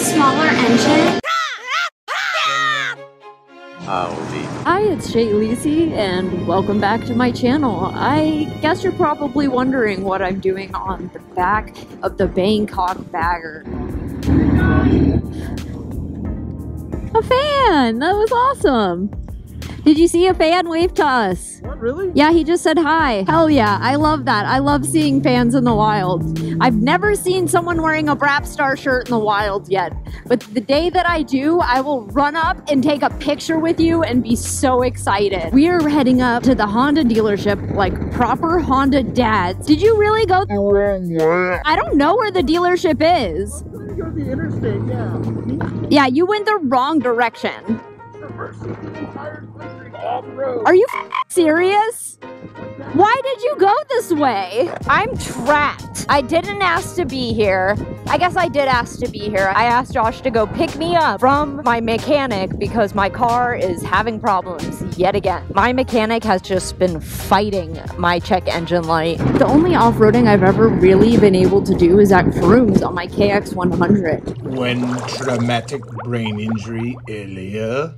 smaller engine? Hi, it's Cheyleesi, and welcome back to my channel. I guess you're probably wondering what I'm doing on the back of the Bangkok bagger. A fan! That was awesome! Did you see a fan wave to us? What, really? Yeah, he just said hi. Hell yeah, I love that. I love seeing fans in the wild. I've never seen someone wearing a Brap Star shirt in the wild yet. But the day that I do, I will run up and take a picture with you and be so excited. We are heading up to the Honda dealership like proper Honda dads. Did you really go? I don't know where the dealership is. I'm gonna go to the interstate, yeah. Yeah, you went the wrong direction. Off-road. Are you serious? Why did you go this way? I'm trapped. I didn't ask to be here. I guess I did ask to be here. I asked Josh to go pick me up from my mechanic because my car is having problems yet again. My mechanic has just been fighting my check engine light. The only off-roading I've ever really been able to do is at Frooms on my KX100. When traumatic brain injury earlier.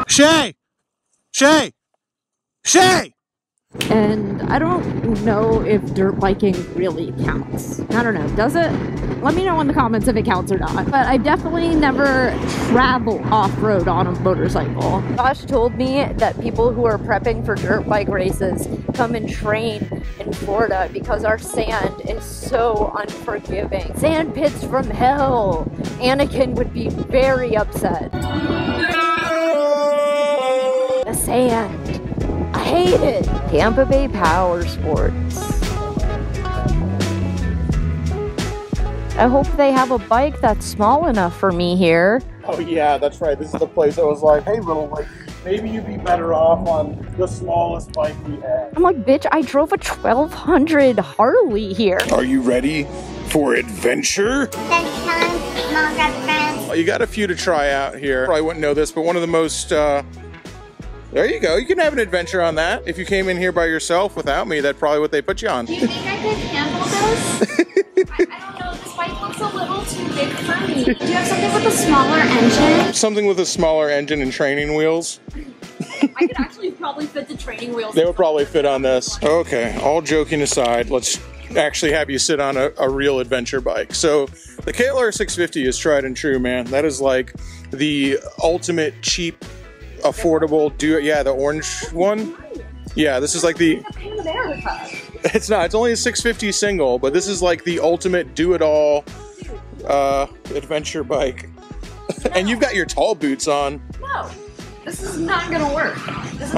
Shay! Shay! Shay! And I don't know if dirt biking really counts. I don't know, does it? Let me know in the comments if it counts or not. But I definitely never travel off-road on a motorcycle. Josh told me that people who are prepping for dirt bike races come and train in Florida because our sand is so unforgiving. Sand pits from hell. Anakin would be very upset. The sand. I hate it. Tampa Bay Power Sports. I hope they have a bike that's small enough for me here. Oh yeah, that's right. This is the place that was like, hey little lady, maybe you'd be better off on the smallest bike we have. I'm like, bitch, I drove a 1200 Harley here. Are you ready for adventure? Well, you got a few to try out here. Probably wouldn't know this, but one of the most, there you go. You can have an adventure on that. If you came in here by yourself without me, that's probably what they put you on. Do you think I could handle this? I don't know. This bike looks a little too big for me. Do you have something with a smaller engine? Something with a smaller engine and training wheels. I could actually probably fit the training wheels. They would probably fit on this. Okay, all joking aside, let's actually have you sit on a real adventure bike. So the KLR 650 is tried and true, man. That is like the ultimate cheap, affordable the orange one. Yeah, this is like the it's not, it's only a 650 single, but this is like the ultimate do-it-all adventure bike. No. And you've got your tall boots on. No, this is not gonna work. This is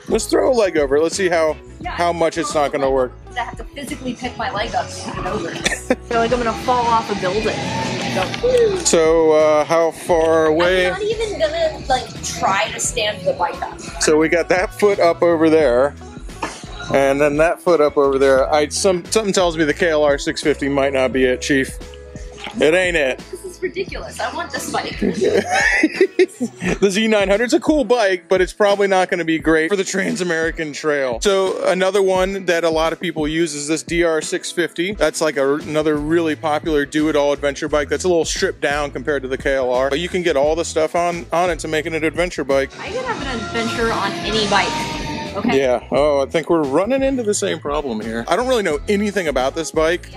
let's throw a leg over it. Let's see how much it's not gonna work. I have to physically pick my leg up to get over. I feel like I'm gonna fall off a building. So how far away? I'm not even gonna like try to stand the bike up. So we got that foot up over there, and then that foot up over there. Something tells me the KLR 650 might not be it, Chief. It ain't it. This is ridiculous. I want this bike. The Z900's a cool bike, but it's probably not going to be great for the Trans-American Trail. So another one that a lot of people use is this DR650. That's like another really popular do-it-all adventure bike that's a little stripped down compared to the KLR. But you can get all the stuff on it to make it an adventure bike. I can have an adventure on any bike. Okay. Yeah. Oh, I think we're running into the same problem here. I don't really know anything about this bike.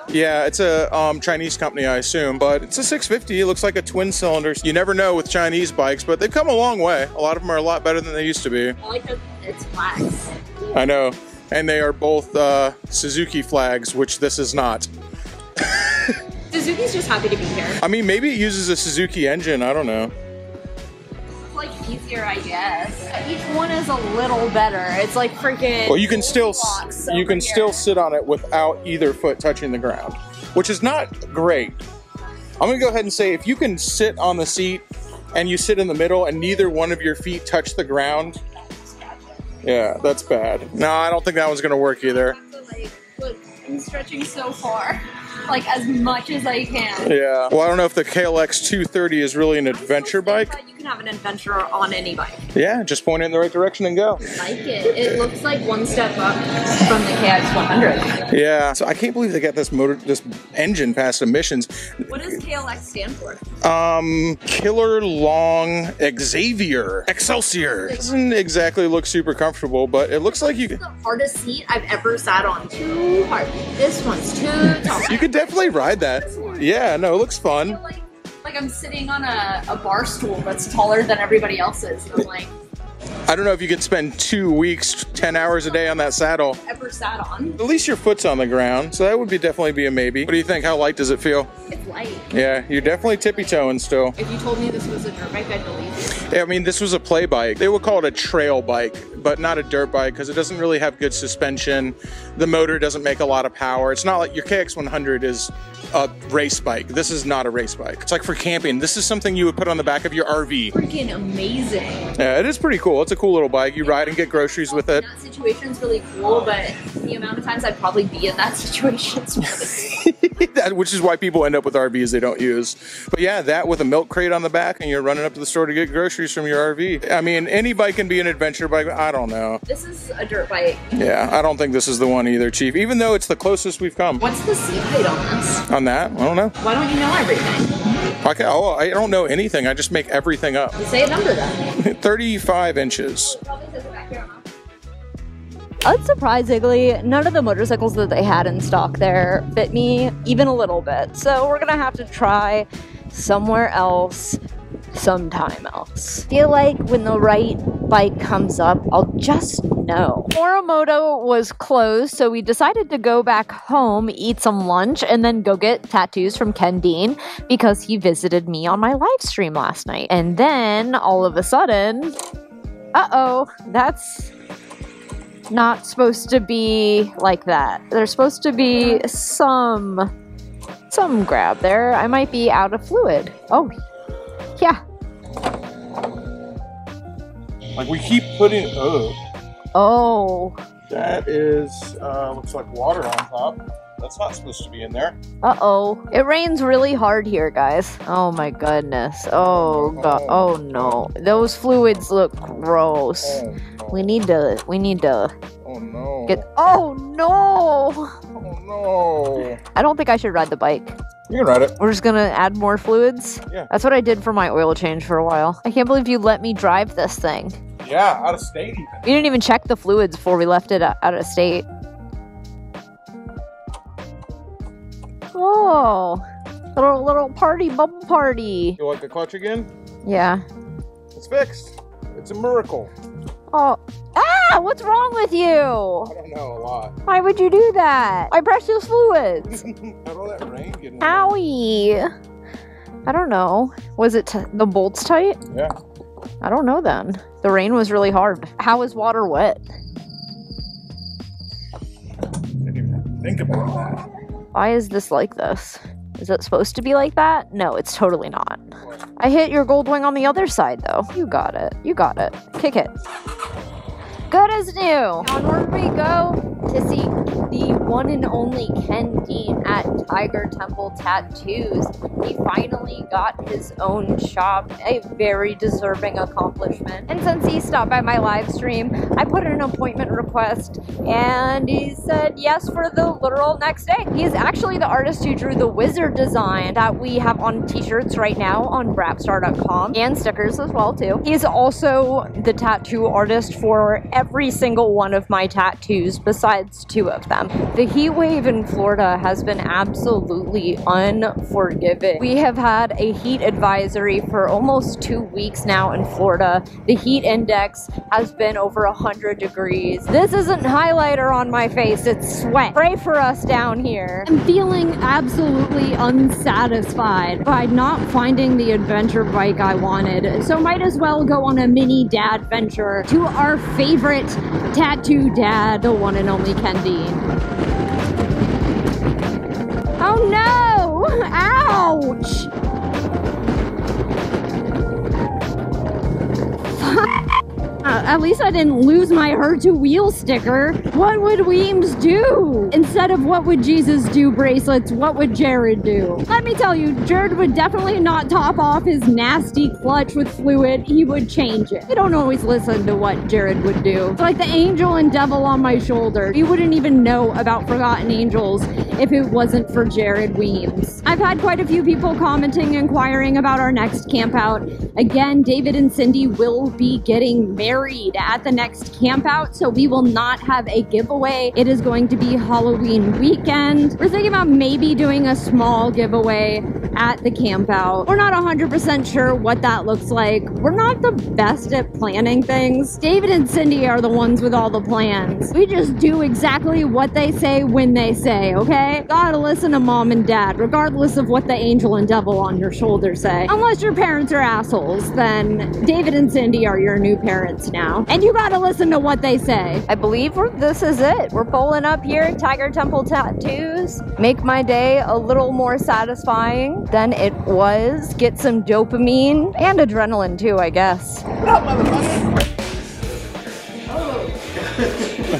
Yeah, it's a Chinese company, I assume, but it's a 650. It looks like a twin cylinder. You never know with Chinese bikes, but they've come a long way. A lot of them are a lot better than they used to be. I like that it's flags. I know. And they are both Suzuki flags, which this is not. Suzuki's just happy to be here. I mean, maybe it uses a Suzuki engine. I don't know. Like easier, I guess. Each one is a little better. It's like freaking. Well, you can still sit on it without either foot touching the ground, which is not great. I'm gonna go ahead and say if you can sit on the seat and you sit in the middle and neither one of your feet touch the ground, yeah, that's bad. No, I don't think that one's gonna work either. Look, I'm stretching so far. like as much as I can. Yeah. Well, I don't know if the KLX 230 is really an adventure bike. You can have an adventure on any bike. Yeah, just point it in the right direction and go. I like it. It looks like one step up from the KX 100. Yeah. So I can't believe they got this engine past emissions. What does KLX stand for? Killer Long Xavier Excelsior. It doesn't exactly look super comfortable, but it looks like you can. The hardest seat I've ever sat on. Too hard. This one's too tall. You could definitely ride that. Yeah, no, it looks fun. I feel like I'm sitting on a bar stool that's taller than everybody else's. And I'm like, I don't know if you could spend 2 weeks, 10 hours a day on that saddle. ever sat on. At least your foot's on the ground, so that would definitely be a maybe. What do you think? How light does it feel? It's light. Yeah, you're definitely tippy-toeing still. If you told me this was a dirt bike, I'd believe you. Yeah, I mean, this was a play bike. They would call it a trail bike, but not a dirt bike because it doesn't really have good suspension. The motor doesn't make a lot of power. It's not like your KX100 is a race bike. This is not a race bike. It's like for camping. This is something you would put on the back of your RV. Freaking amazing. Yeah, it is pretty cool. It's a cool little bike. You ride and get groceries with it. That situation's really cool, but the amount of times I'd probably be in that situation is Which is why people end up with RVs they don't use. But yeah, that with a milk crate on the back and you're running up to the store to get groceries from your RV. I mean, any bike can be an adventure bike. I don't know. This is a dirt bike. Yeah, I don't think this is the one either, Chief, even though it's the closest we've come. What's the seat height on this? On that? I don't know. Why don't you know everything? Okay, oh, I don't know anything. I just make everything up. You say a number then. 35 inches. Probably says it back here, huh? Unsurprisingly, none of the motorcycles that they had in stock there fit me even a little bit. So we're gonna have to try somewhere else, sometime else. Feel like when the right bike comes up, I'll just know. Morimoto was closed, so we decided to go back home, eat some lunch, and then go get tattoos from Ken Dean because he visited me on my live stream last night. And then all of a sudden, uh-oh, that's not supposed to be like that. There's supposed to be some grab there. I might be out of fluid. Oh, yeah. Like we keep putting, Oh. that is, looks like water on top. That's not supposed to be in there. Uh-oh. It rains really hard here, guys. Oh my goodness. Oh god. Oh no. Those fluids look gross. Oh, no. We need to Oh no. get. Oh no. Oh no. I don't think I should ride the bike. You can ride it. We're just gonna add more fluids? Yeah. That's what I did for my oil change for a while. I can't believe you let me drive this thing. Yeah, out of state even. We didn't even check the fluids before we left it out of state. Oh, little party, bubble party. You like the clutch again? Yeah. It's fixed. It's a miracle. Oh, what's wrong with you? I don't know, a lot. Why would you do that? My precious fluids. How'd all that rain get in? Owie. I don't know. Was it the bolts tight? Yeah. I don't know then. The rain was really hard. How is water wet? Didn't even think about that. Why is this like this? Is it supposed to be like that? No, it's totally not. I hit your gold wing on the other side, though. You got it. You got it. Kick it. Good as new. Onward we go to see the one and only Ken Dean at Tiger Temple Tattoos. He finally got his own shop, a very deserving accomplishment. And since he stopped by my live stream, I put in an appointment request and he said yes for the literal next day. He is actually the artist who drew the wizard design that we have on t-shirts right now on brapstar.com and stickers as well too. He is also the tattoo artist for every single one of my tattoos besides 2 of them. The heat wave in Florida has been absolutely unforgiving. We have had a heat advisory for almost 2 weeks now in Florida. The heat index has been over 100 degrees. This isn't highlighter on my face, it's sweat. Pray for us down here. I'm feeling absolutely unsatisfied by not finding the adventure bike I wanted, so might as well go on a mini dad venture to our favorite tattoo dad, the one and only Ken Dean. Oh no! Ouch! At least I didn't lose my Her to Wheel sticker. What would Weems do? Instead of what would Jesus do bracelets, what would Jared do? Let me tell you, Jared would definitely not top off his nasty clutch with fluid. He would change it. I don't always listen to what Jared would do. It's like the angel and devil on my shoulder. You wouldn't even know about Forgotten Angels if it wasn't for Jared Weems. I've had quite a few people commenting, inquiring about our next camp out. Again, David and Cindy will be getting married at the next camp out, so we will not have a giveaway. It is going to be Halloween weekend. We're thinking about maybe doing a small giveaway at the camp out. We're not 100% sure what that looks like. We're not the best at planning things. David and Cindy are the ones with all the plans. We just do exactly what they say when they say, okay? Gotta listen to mom and dad, regardless of what the angel and devil on your shoulder say. Unless your parents are assholes, then David and Cindy are your new parents now. And you gotta listen to what they say. I believe this is it. We're pulling up here, Tiger Temple tattoos. Make my day a little more satisfying than it was. Get some dopamine and adrenaline too, I guess.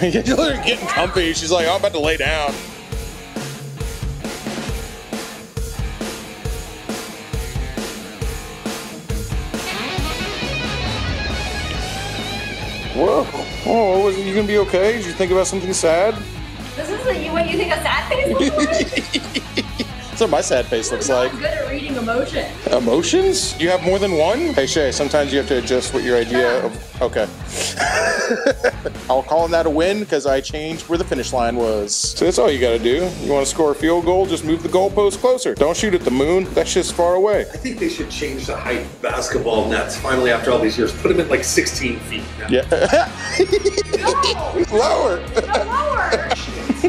You're getting comfy. She's like, oh, I'm about to lay down. Whoa. Oh, was you gonna be okay? Did you think about something sad? This isn't what you think a sad face looks like? That's what my sad face looks like. I'm good at reading emotion. Emotions? You have more than one? Hey Shay, sometimes you have to adjust what your idea of... Okay. I'll call that a win because I changed where the finish line was. So that's all you gotta do. You wanna score a field goal, just move the goalpost closer. Don't shoot at the moon, that's just far away. I think they should change the height of basketball nets finally after all these years. Put them at like 16 feet. Yeah. No! Lower! No, lower! I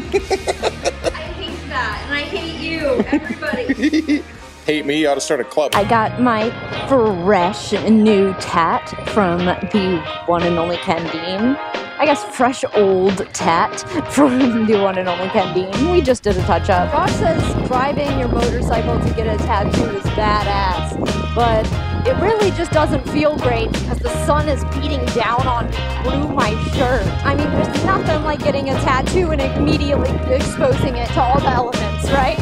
hate that, and I hate you, everybody. Hate me, you ought to start a club. I got my fresh new tat from the one and only Ken Dean. I guess fresh old tat from the one and only Ken Dean. We just did a touch up. Josh says driving your motorcycle to get a tattoo is badass, but it really just doesn't feel great because the sun is beating down on me through my shirt. I mean, there's nothing like getting a tattoo and immediately exposing it to all the elements, right?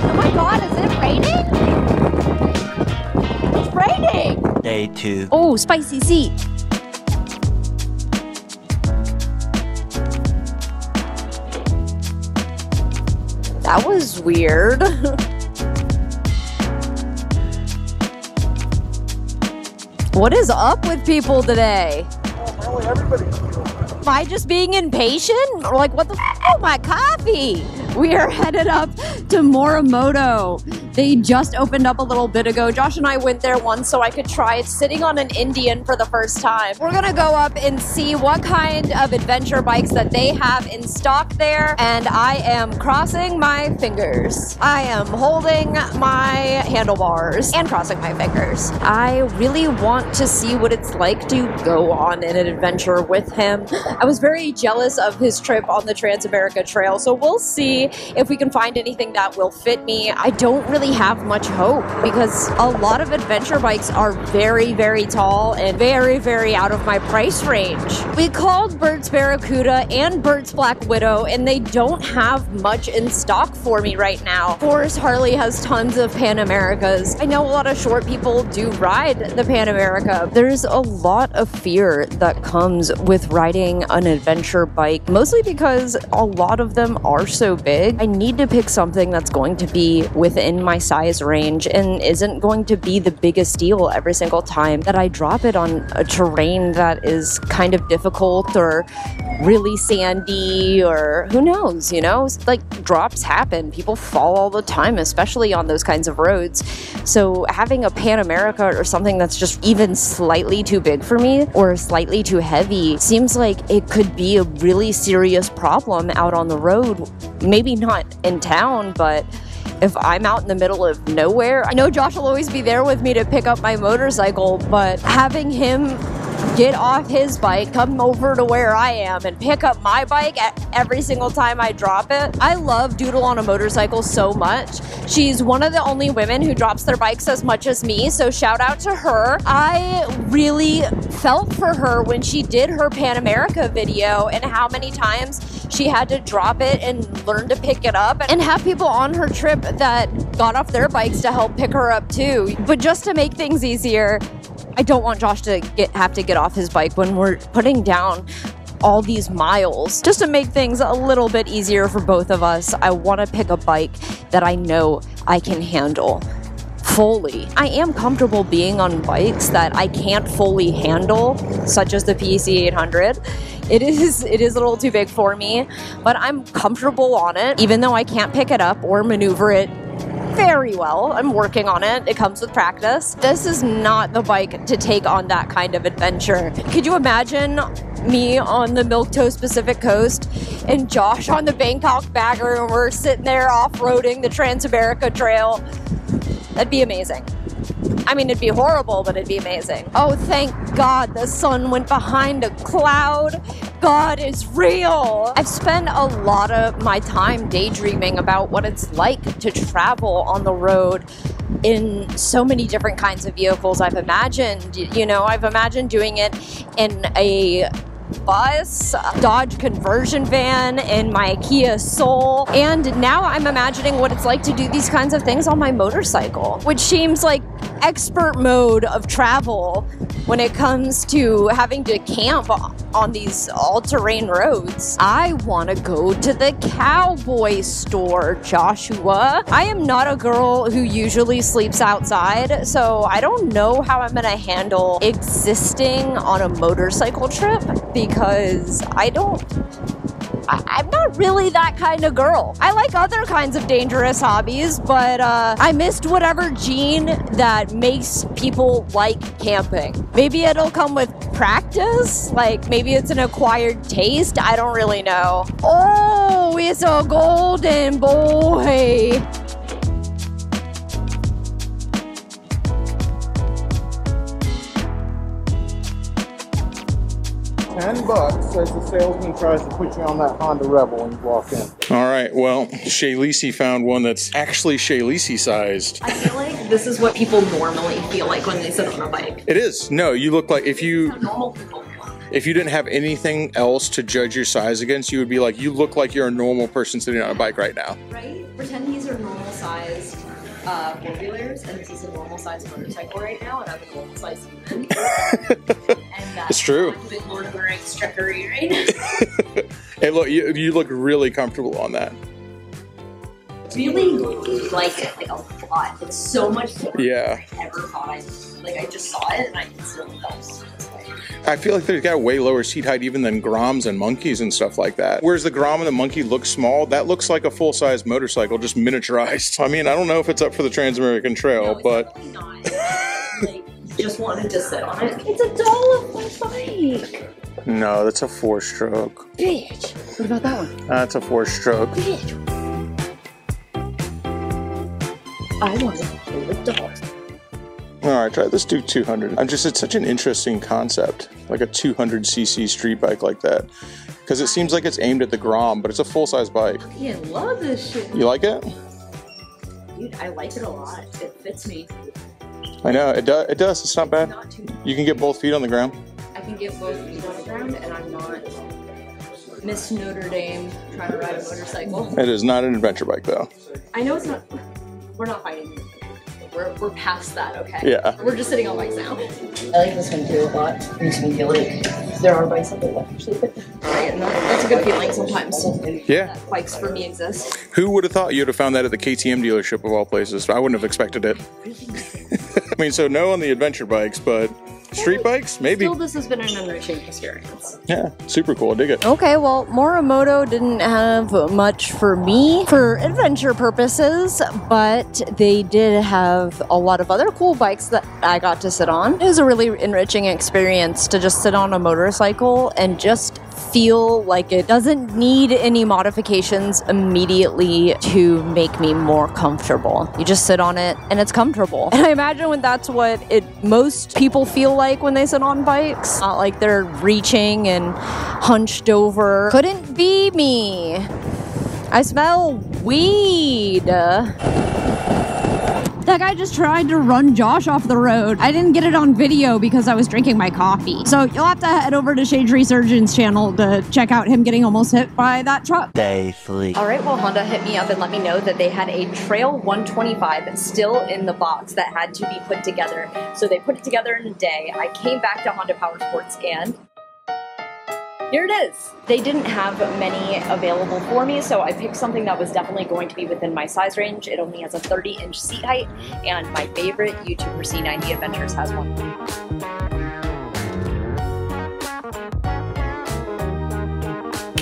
Oh my god, is it raining? It's raining! Day 2. Oh, spicy seat. That was weird. What is up with people today? Am I just being impatient? Or like, what the oh, my coffee! We are headed up to Morimoto. They just opened up a little bit ago. Josh and I went there once so I could try it sitting on an Indian for the first time. We're gonna go up and see what kind of adventure bikes that they have in stock there, and I am crossing my fingers. I am holding my handlebars and crossing my fingers. I really want to see what it's like to go on an adventure with him. I was very jealous of his trip on the Trans-America Trail, so we'll see if we can find anything that will fit me. I don't really have much hope because a lot of adventure bikes are very, very tall and very, very out of my price range. We called Bert's Barracuda and Bert's Black Widow and they don't have much in stock for me right now. Of course, Harley has tons of Pan Americas. I know a lot of short people do ride the Pan America. There's a lot of fear that comes with riding an adventure bike, mostly because a lot of them are so big. I need to pick something that's going to be within my size range and isn't going to be the biggest deal every single time that I drop it on a terrain that is kind of difficult or really sandy or who knows, you know? Like, drops happen. People fall all the time, especially on those kinds of roads. So having a Pan America or something that's just even slightly too big for me or slightly too heavy seems like it could be a really serious problem out on the road. Maybe not in town, but if I'm out in the middle of nowhere, I know Josh will always be there with me to pick up my motorcycle, but having him get off his bike, come over to where I am, and pick up my bike every single time I drop it. I love Doodle on a motorcycle so much. She's one of the only women who drops their bikes as much as me, so shout out to her. I really felt for her when she did her Pan America video and how many times she had to drop it and learn to pick it up, and have people on her trip that got off their bikes to help pick her up too. But just to make things easier, I don't want Josh to have to get off his bike when we're putting down all these miles. Just to make things a little bit easier for both of us, I want to pick a bike that I know I can handle fully. I am comfortable being on bikes that I can't fully handle, such as the PEC 800. It is a little too big for me, but I'm comfortable on it, even though I can't pick it up or maneuver it very well. I'm working on it. It comes with practice. This is not the bike to take on that kind of adventure. Could you imagine me on the Milk Toast Pacific Coast and Josh on the Bangkok Bagger, and we're sitting there off-roading the Trans-America Trail? That'd be amazing. I mean, it'd be horrible, but it'd be amazing. Oh, thank God the sun went behind a cloud. God is real. I've spent a lot of my time daydreaming about what it's like to travel on the road in so many different kinds of vehicles. I've imagined doing it in a bus, Dodge conversion van, in my Kia Soul, and now I'm imagining what it's like to do these kinds of things on my motorcycle, which seems like expert mode of travel when it comes to having to camp on these all-terrain roads. I want to go to the cowboy store, Joshua. I am not a girl who usually sleeps outside, so I don't know how I'm gonna handle existing on a motorcycle trip, because I'm not really that kind of girl. I like other kinds of dangerous hobbies, but I missed whatever gene that makes people like camping. Maybe it'll come with practice, like maybe it's an acquired taste, I don't really know. Oh, it's a golden boy. $10 as the salesman tries to put you on that Honda Rebel when you walk in. All right, well, Cheyleesi found one that's actually Cheyleesi sized. I feel like this is what people normally feel like when they sit on a bike. It is. No, you look like if you... Normal people. If you didn't have anything else to judge your size against, you would be like, you look like you're a normal person sitting on a bike right now. Right? Pretend these are normal sized four-wheelers, and this is a normal sized motorcycle right now, and I'm a normal sized human. It's true. With Lord of the Rings trickery, right? Hey, look, you look really comfortable on that. Really like it, like a lot. It's so much more than I ever thought I just saw it, and I can still tell. I feel like they've got way lower seat height even than Groms and Monkeys and stuff like that. Whereas the Grom and the Monkey look small, that looks like a full-size motorcycle, just miniaturized. I mean, I don't know if it's up for the Trans-American Trail, no, but... Not. Like, just wanted to sit on it. It's a $1 bike. No, that's a 4-stroke. Bitch. What about that one? That's a 4-stroke. Bitch. I want to play with dogs. Alright, try this Duke 200. It's such an interesting concept. Like a 200cc street bike like that. Because it seems like it's aimed at the Grom, but it's a full-size bike. I love this shit. You like it? Dude, I like it a lot. It fits me. I know, it does. It's not bad. Not too You can get both feet on the ground. I can get both feet on the ground, and I'm not Miss Notre Dame trying to ride a motorcycle. It is not an adventure bike, though. I know it's not. We're not fighting. We're past that, okay? Yeah. We're just sitting on bikes now. I like this one too a lot. It makes me feel like there are bikes out there that actually fit. Right, and that's a good feeling sometimes. Yeah. That bikes for me exist. Who would have thought you'd have found that at the KTM dealership of all places? I wouldn't have expected it. I mean, so no on the adventure bikes, but street bikes, maybe. Still, this has been an enriching experience. Yeah, super cool. I dig it. Okay, well, Morimoto didn't have much for me for adventure purposes, but they did have a lot of other cool bikes that I got to sit on. It was a really enriching experience to just sit on a motorcycle and just feel like it doesn't need any modifications immediately to make me more comfortable. You just sit on it and it's comfortable. And I imagine when that's what most people feel like when they sit on bikes. Not like they're reaching and hunched over. Couldn't be me. I smell weed. That guy just tried to run Josh off the road. I didn't get it on video because I was drinking my coffee. So you'll have to head over to Shadetree Surgeon's channel to check out him getting almost hit by that truck. Day 3. All right, well, Honda hit me up and let me know that they had a Trail 125 still in the box that had to be put together. So they put it together in a day. I came back to Honda Power Sports and here it is. They didn't have many available for me, so I picked something that was definitely going to be within my size range. It only has a 30-inch seat height, and my favorite YouTuber, C90 Adventures, has one.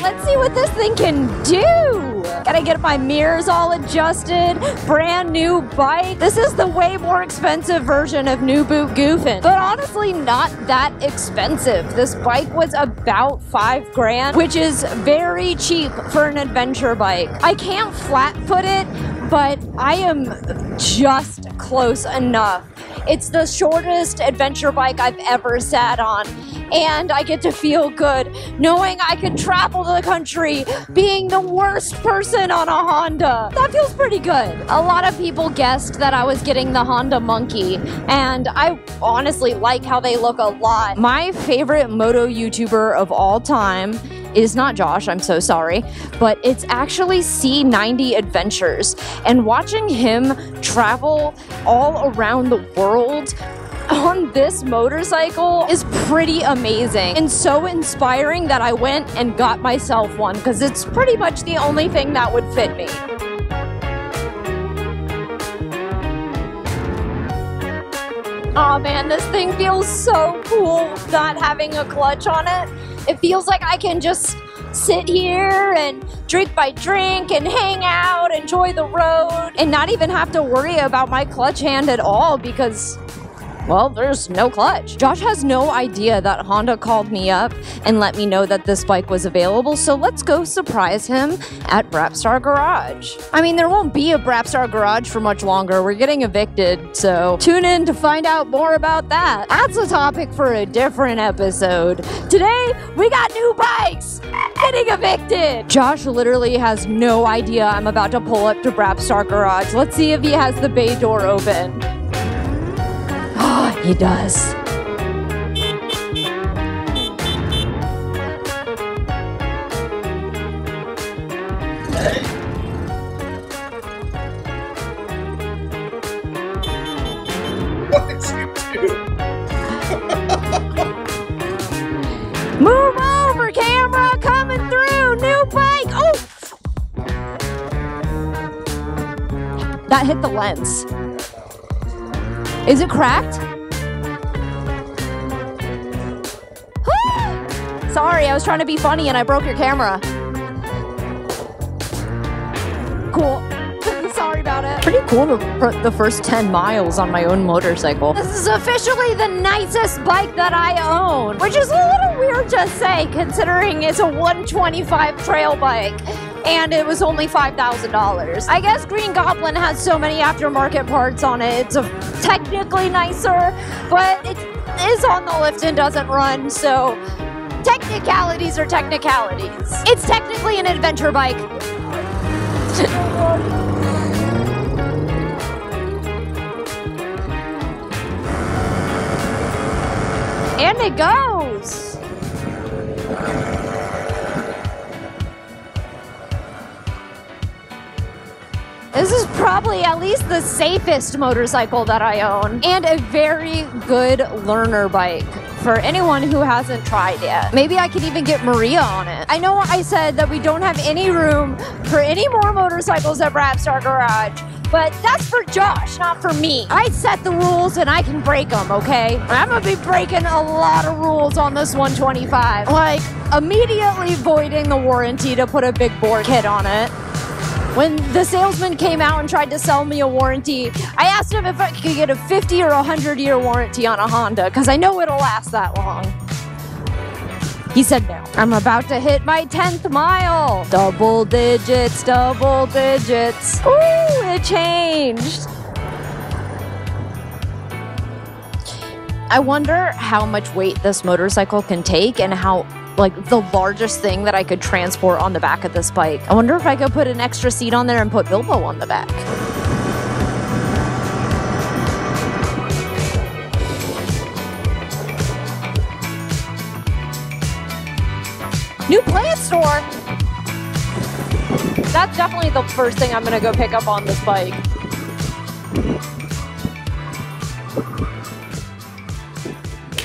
Let's see what this thing can do. Gotta get my mirrors all adjusted, brand new bike. This is the way more expensive version of New Boot Goofin', but honestly not that expensive. This bike was about $5 grand, which is very cheap for an adventure bike. I can't flat foot it, but I am just close enough. It's the shortest adventure bike I've ever sat on. And I get to feel good knowing I can travel the country being the worst person on a Honda. That feels pretty good. A lot of people guessed that I was getting the Honda Monkey, and I honestly like how they look a lot. My favorite moto YouTuber of all time is not Josh, I'm so sorry, but it's actually C90 Adventures. And watching him travel all around the world on this motorcycle is pretty amazing and so inspiring that I went and got myself one because it's pretty much the only thing that would fit me. Oh man, this thing feels so cool not having a clutch on it. It feels like I can just sit here and drink my drink and hang out, enjoy the road, and not even have to worry about my clutch hand at all because, well, there's no clutch. Josh has no idea that Honda called me up and let me know that this bike was available, so let's go surprise him at Brapstar Garage. I mean, there won't be a Brapstar Garage for much longer. We're getting evicted, so tune in to find out more about that. That's a topic for a different episode. Today, we got new bikes getting evicted. Josh literally has no idea I'm about to pull up to Brapstar Garage. Let's see if he has the bay door open. He does. What did you do? Move over, camera! Coming through! New bike! Oh! That hit the lens. Is it cracked? Sorry, I was trying to be funny and I broke your camera. Cool. Sorry about it. Pretty cool the first 10 miles on my own motorcycle. This is officially the nicest bike that I own, which is a little weird to say considering it's a 125 trail bike and it was only $5,000. I guess Green Goblin has so many aftermarket parts on it. It's technically nicer, but it is on the lift and doesn't run, so technicalities are technicalities. It's technically an adventure bike. And it goes. This is probably at least the safest motorcycle that I own, and a very good learner bike for anyone who hasn't tried yet. Maybe I could even get Maria on it. I know I said that we don't have any room for any more motorcycles at Brapstar Garage, but that's for Josh, not for me. I set the rules and I can break them, okay? I'm gonna be breaking a lot of rules on this 125. Like, immediately voiding the warranty to put a big bore kit on it. When the salesman came out and tried to sell me a warranty, I asked him if I could get a 50 or 100-year warranty on a Honda, because I know it'll last that long. He said no. I'm about to hit my 10th mile. Double digits, double digits. Ooh, it changed. I wonder how much weight this motorcycle can take and how, like, the largest thing that I could transport on the back of this bike. I wonder if I could put an extra seat on there and put Bilbo on the back. New plant store! That's definitely the first thing I'm gonna go pick up on this bike.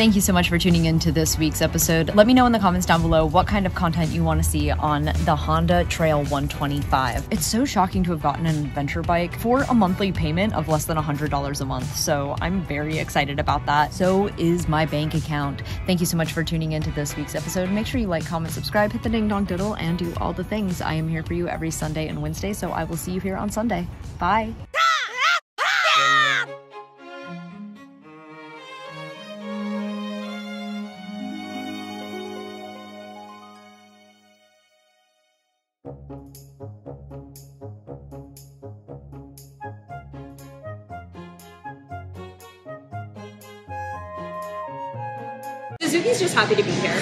Thank you so much for tuning in to this week's episode. Let me know in the comments down below what kind of content you want to see on the Honda Trail 125. It's so shocking to have gotten an adventure bike for a monthly payment of less than $100 a month. So I'm very excited about that. So is my bank account. Thank you so much for tuning into this week's episode. Make sure you like, comment, subscribe, hit the ding dong diddle, and do all the things. I am here for you every Sunday and Wednesday, so I will see you here on Sunday. Bye. Suzuki's just happy to be here.